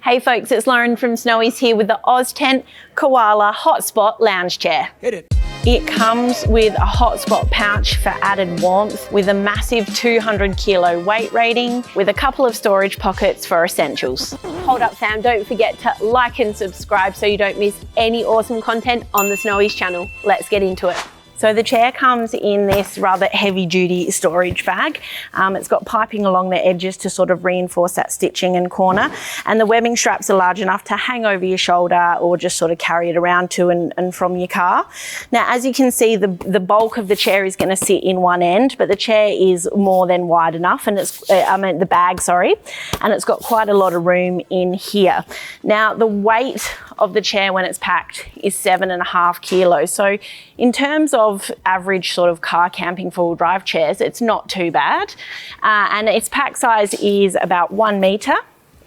Hey folks, it's Lauren from Snowy's here with the Oztent Koala HotSpot Lounge Chair. Hit it. It comes with a hotspot pouch for added warmth with a massive 200 kilo weight rating with a couple of storage pockets for essentials. Hold up fam, don't forget to like and subscribe so you don't miss any awesome content on the Snowy's channel. Let's get into it. So the chair comes in this rather heavy duty storage bag. It's got piping along the edges to sort of reinforce that stitching and corner. And the webbing straps are large enough to hang over your shoulder or just sort of carry it around to and from your car. Now, as you can see, the bulk of the chair is going to sit in one end, but the chair is more than wide enough, and it's, the bag, sorry, and it's got quite a lot of room in here. Now, the weight of the chair when it's packed is 7.5 kilos. So in terms of average sort of car camping four-wheel drive chairs, it's not too bad. And its pack size is about 1 metre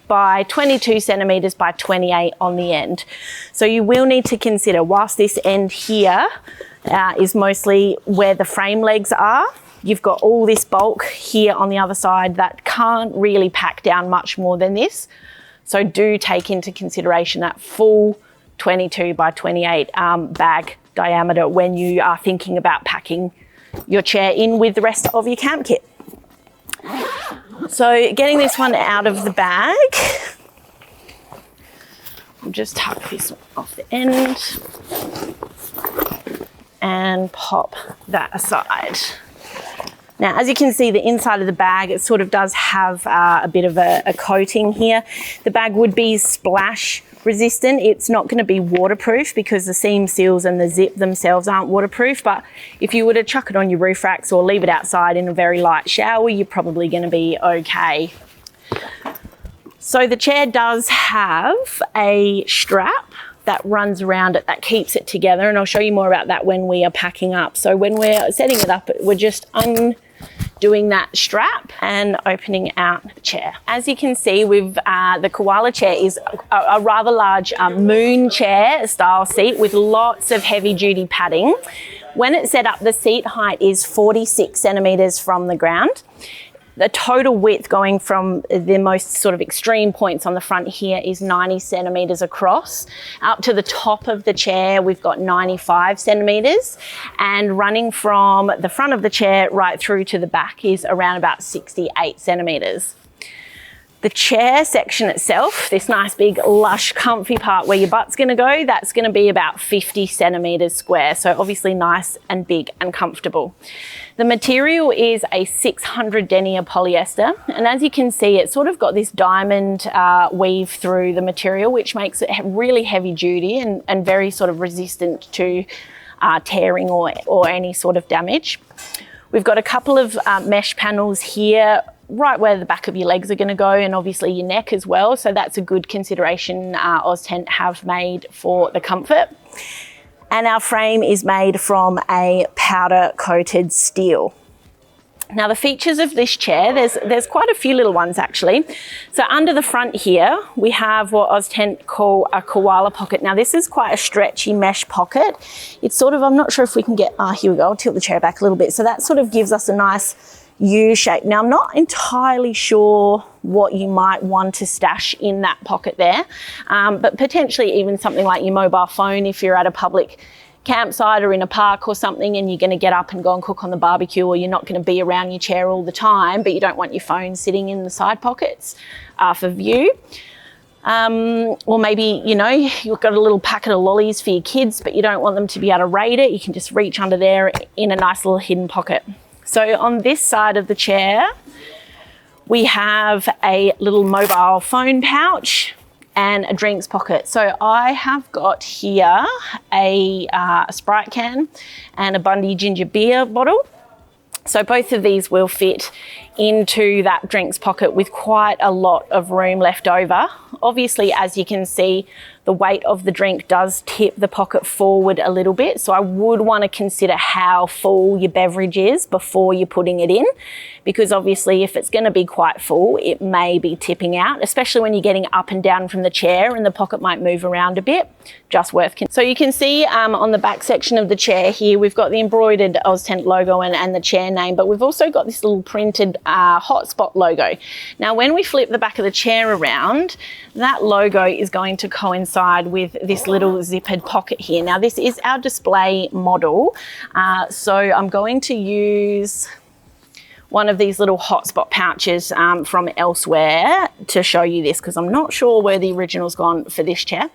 by 22 centimetres by 28 on the end. So you will need to consider, whilst this end here is mostly where the frame legs are, you've got all this bulk here on the other side that can't really pack down much more than this. So do take into consideration that full 22 by 28 bag diameter when you are thinking about packing your chair in with the rest of your camp kit. So getting this one out of the bag, I'll just tuck this off the end and pop that aside. Now, as you can see, the inside of the bag, it sort of does have a bit of a coating here. The bag would be splash resistant. It's not going to be waterproof because the seam seals and the zip themselves aren't waterproof. But if you were to chuck it on your roof racks or leave it outside in a very light shower, you're probably going to be okay. So the chair does have a strap that runs around it that keeps it together, and I'll show you more about that when we are packing up. So when we're setting it up, we're just undoing that strap and opening out the chair. As you can see, with the Koala chair is a rather large moon chair style seat with lots of heavy duty padding. When it's set up, the seat height is 46 centimetres from the ground. The total width going from the most sort of extreme points on the front here is 90 centimetres across. Up to the top of the chair, we've got 95 centimetres, and running from the front of the chair right through to the back is around about 68 centimetres. The chair section itself, this nice big lush comfy part where your butt's going to go, that's going to be about 50 centimetres square, so obviously nice and big and comfortable. The material is a 600 denier polyester, and as you can see, it's sort of got this diamond weave through the material, which makes it really heavy duty and very sort of resistant to tearing or any sort of damage. We've got a couple of mesh panels here right where the back of your legs are going to go, and obviously your neck as well, so that's a good consideration Oztent have made for the comfort. And our frame is made from a powder coated steel. Now the features of this chair, there's quite a few little ones actually. So under the front here, we have what Oztent call a koala pocket. Now this is quite a stretchy mesh pocket. It's sort of, I'm not sure if we can get, here we go, I'll tilt the chair back a little bit. So that sort of gives us a nice U shape. Now I'm not entirely sure what you might want to stash in that pocket there, but potentially even something like your mobile phone if you're at a public campsite or in a park or something and you're going to get up and go and cook on the barbecue, or you're not going to be around your chair all the time, but you don't want your phone sitting in the side pockets for view. Or maybe, you know, you've got a little packet of lollies for your kids, but you don't want them to be able to raid it. You can just reach under there in a nice little hidden pocket. So on this side of the chair, we have a little mobile phone pouch and a drinks pocket. So I have got here a Sprite can and a Bundy ginger beer bottle. So both of these will fit into that drinks pocket with quite a lot of room left over. Obviously, as you can see, the weight of the drink does tip the pocket forward a little bit. So I would want to consider how full your beverage is before you're putting it in, because obviously if it's going to be quite full, it may be tipping out, especially when you're getting up and down from the chair and the pocket might move around a bit. Just worth considering. So you can see on the back section of the chair here, we've got the embroidered Oztent logo and the chair name, but we've also got this little printed HotSpot logo. Now, when we flip the back of the chair around, that logo is going to coincide with this little zippered pocket here. Now, this is our display model, so I'm going to use one of these little hotspot pouches from elsewhere to show you this, because I'm not sure where the original's gone for this chair.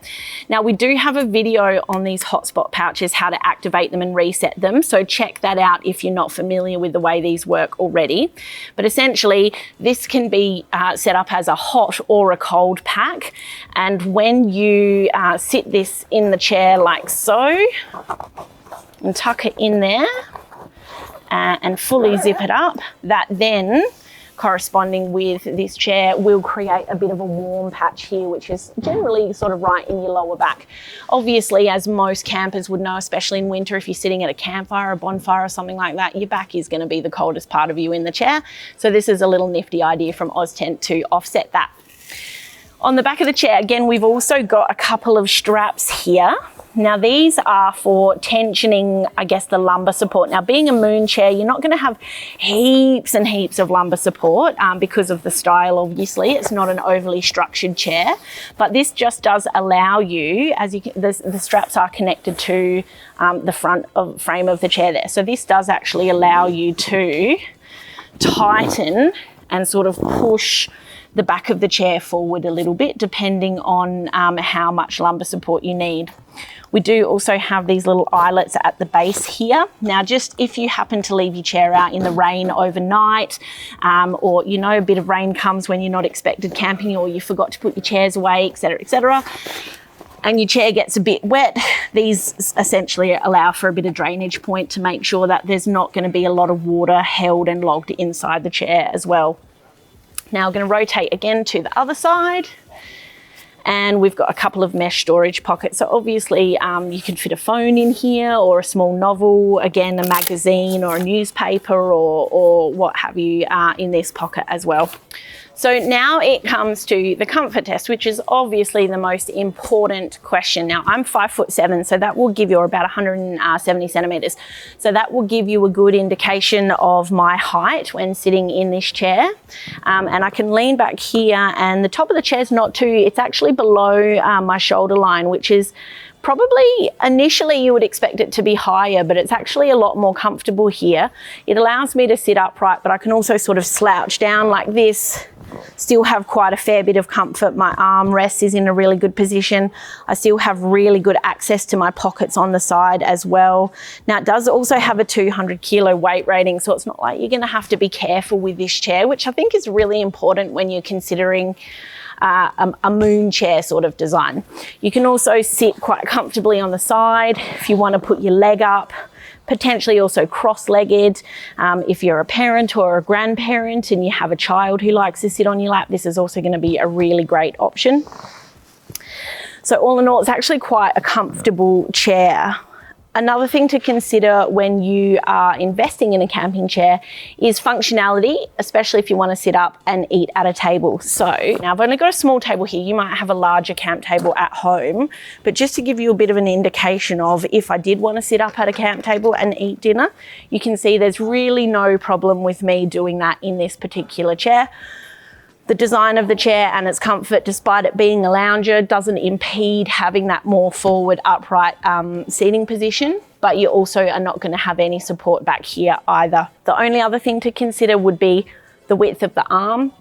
Now, we do have a video on these hotspot pouches, how to activate them and reset them, so check that out if you're not familiar with the way these work already. But essentially, this can be set up as a hot or a cold pack, and when you sit this in the chair like so and tuck it in there, and fully zip it up, that then corresponding with this chair will create a bit of a warm patch here, which is generally sort of right in your lower back. Obviously, as most campers would know, especially in winter, if you're sitting at a campfire, a bonfire or something like that, your back is going to be the coldest part of you in the chair. So this is a little nifty idea from Oztent to offset that. On the back of the chair, again, we've also got a couple of straps here. Now, these are for tensioning, I guess, the lumbar support. Now, being a moon chair, you're not going to have heaps and heaps of lumbar support because of the style, obviously. It's not an overly structured chair, but this just does allow you, as you can, the straps are connected to the front of frame of the chair there. So this does actually allow you to tighten and sort of push the back of the chair forward a little bit, depending on how much lumbar support you need. We do also have these little eyelets at the base here. Now, just if you happen to leave your chair out in the rain overnight, or, you know, a bit of rain comes when you're not expected camping, or you forgot to put your chairs away, etc., and your chair gets a bit wet, these essentially allow for a bit of drainage point to make sure that there's not going to be a lot of water held and logged inside the chair as well. Now I'm going to rotate again to the other side, and we've got a couple of mesh storage pockets. So obviously you can fit a phone in here, or a small novel, again a magazine or a newspaper or what have you in this pocket as well. So now it comes to the comfort test, which is obviously the most important question. Now, I'm 5'7", so that will give you about 170 centimeters. So that will give you a good indication of my height when sitting in this chair. And I can lean back here, and the top of the chair is not too, it's actually below my shoulder line, which is probably initially you would expect it to be higher, but it's actually a lot more comfortable here. It allows me to sit upright, but I can also sort of slouch down like this, still have quite a fair bit of comfort. My armrest is in a really good position. I still have really good access to my pockets on the side as well. Now, it does also have a 200 kilo weight rating, so it's not like you're going to have to be careful with this chair, which I think is really important when you're considering a moon chair sort of design. You can also sit quite comfortably on the side if you want to put your leg up, potentially also cross-legged. If you're a parent or a grandparent and you have a child who likes to sit on your lap, this is also going to be a really great option. So all in all, it's actually quite a comfortable chair. Another thing to consider when you are investing in a camping chair is functionality, especially if you want to sit up and eat at a table. So now I've only got a small table here. You might have a larger camp table at home, but just to give you a bit of an indication of if I did want to sit up at a camp table and eat dinner, you can see there's really no problem with me doing that in this particular chair. The design of the chair and its comfort, despite it being a lounger, doesn't impede having that more forward upright seating position, but you also are not going to have any support back here either. The only other thing to consider would be the width of the arm.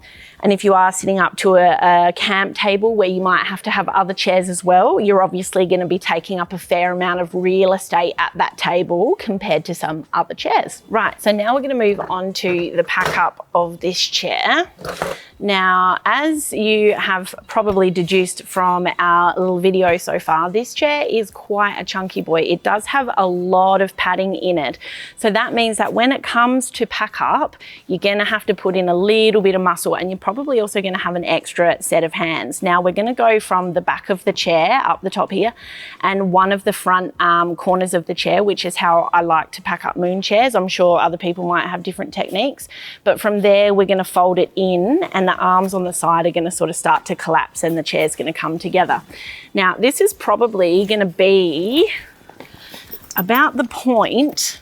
And if you are sitting up to a camp table where you might have to have other chairs as well, you're obviously going to be taking up a fair amount of real estate at that table compared to some other chairs. Right, so now we're going to move on to the pack up of this chair. Now, as you have probably deduced from our little video so far, this chair is quite a chunky boy. It does have a lot of padding in it. So that means that when it comes to pack up, you're going to have to put in a little bit of muscle, and you're probably also going to have an extra set of hands. Now, we're going to go from the back of the chair up the top here and one of the front corners of the chair, which is how I like to pack up moon chairs. I'm sure other people might have different techniques, but from there, we're going to fold it in, and the arms on the side are going to sort of start to collapse and the chair's going to come together. Now, this is probably going to be about the point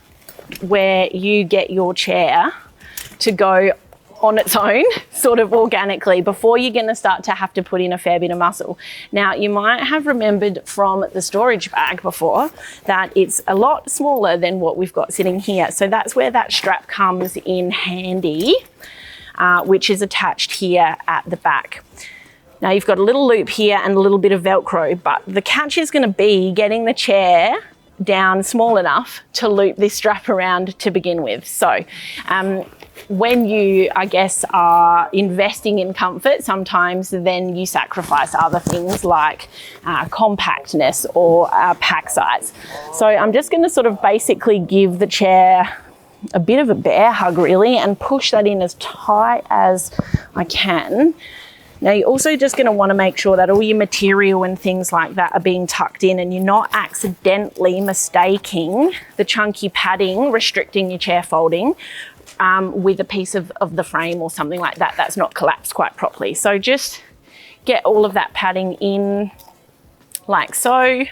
where you get your chair to go on its own, sort of organically, before you're going to start to have to put in a fair bit of muscle. Now, you might have remembered from the storage bag before that it's a lot smaller than what we've got sitting here. So that's where that strap comes in handy, which is attached here at the back. Now you've got a little loop here and a little bit of Velcro, but the catch is going to be getting the chair down small enough to loop this strap around to begin with. So when you, I guess, are investing in comfort, sometimes then you sacrifice other things like compactness or pack size. So I'm just going to sort of basically give the chair a bit of a bear hug really and push that in as tight as I can. Now you're also just going to want to make sure that all your material and things like that are being tucked in and you're not accidentally mistaking the chunky padding restricting your chair folding with a piece of the frame or something like that that's not collapsed quite properly. So just get all of that padding in like so.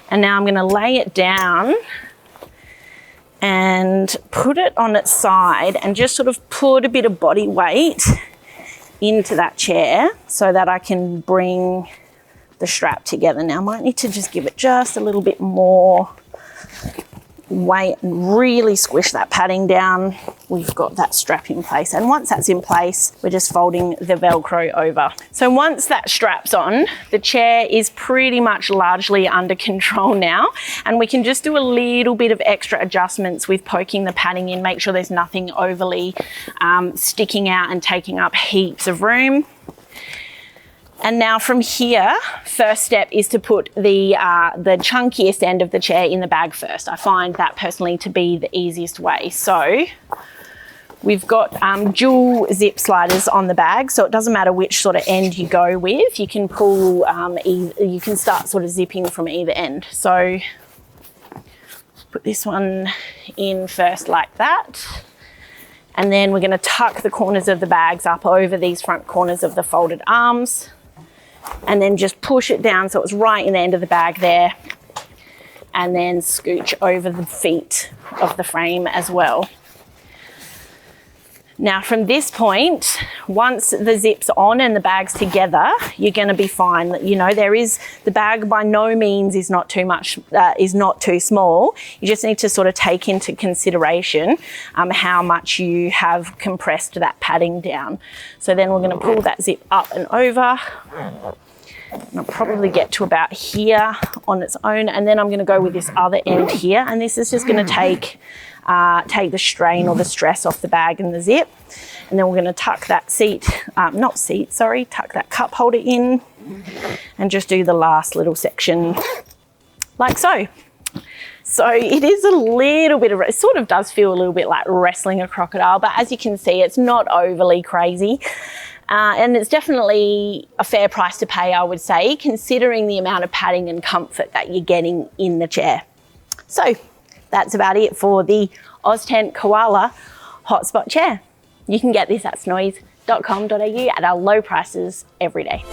And now I'm going to lay it down and put it on its side and just sort of put a bit of body weight into that chair so that I can bring the strap together. Now I might need to just give it just a little bit more weight and really squish that padding down. We've got that strap in place, and once that's in place, we're just folding the Velcro over. So once that strap's on, the chair is pretty much largely under control now, and we can just do a little bit of extra adjustments with poking the padding in, make sure there's nothing overly sticking out and taking up heaps of room. And now from here, first step is to put the chunkiest end of the chair in the bag first. I find that personally to be the easiest way. So we've got dual zip sliders on the bag, so it doesn't matter which sort of end you go with. You can pull, you can start sort of zipping from either end. So put this one in first like that. And then we're going to tuck the corners of the bags up over these front corners of the folded arms. And then just push it down so it's right in the end of the bag there, and then scooch over the feet of the frame as well. Now from this point, once the zip's on and the bag's together, you're going to be fine. You know, the bag by no means is not too much, is not too small. You just need to sort of take into consideration how much you have compressed that padding down. So then we're going to pull that zip up and over. And I'll probably get to about here on its own, and then I'm going to go with this other end here, and this is just going to take the strain or the stress off the bag and the zip. And then we're going to tuck that tuck that cup holder in and just do the last little section like so. So it is a little bit of, it sort of does feel a little bit like wrestling a crocodile, but as you can see, it's not overly crazy. And it's definitely a fair price to pay, I would say, considering the amount of padding and comfort that you're getting in the chair. So that's about it for the Oztent Koala HotSpot chair. You can get this at snoise.com.au at our low prices every day.